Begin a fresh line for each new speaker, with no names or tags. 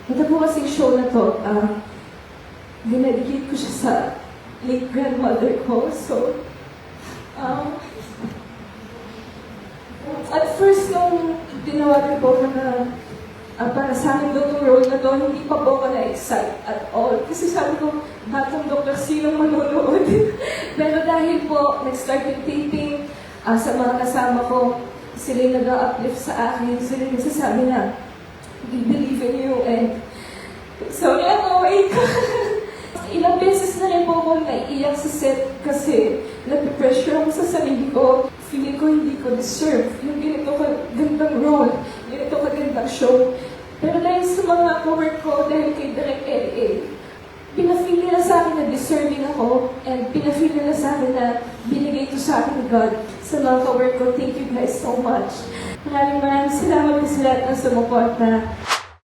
Ito po kasing show na to, dinedicate ko siya sa late grandmother ko. So, at first, nung tinawagan ko na para sa akin daw itong role na to, hindi pa po ako na-excite at all. Kasi sabi ko, batang doktor, sinong manonood? Pero dahil po, nag-start yung taping sa mga kasama ko, sila yung nag-uplift sa akin, sila yung nagsasabi na, we believe in you, and sorry, I'm awake. Ilang beses na rin po akong naiiyak sa set kasi napipressure ako sa sarili ko. Feeling ko hindi ko deserve yung ganito kagandang role, ganito kagandang show. Pero dahil sa mga co-work ko, dahil kay Direk L.A., pinafeel nila sa akin na deserving ako, and pinafeel nila sa akin na binigay ito sa akin ni God. Sa mga co-work ko, thank you guys so much. Maraming salamat sa lahat ng sumuporta.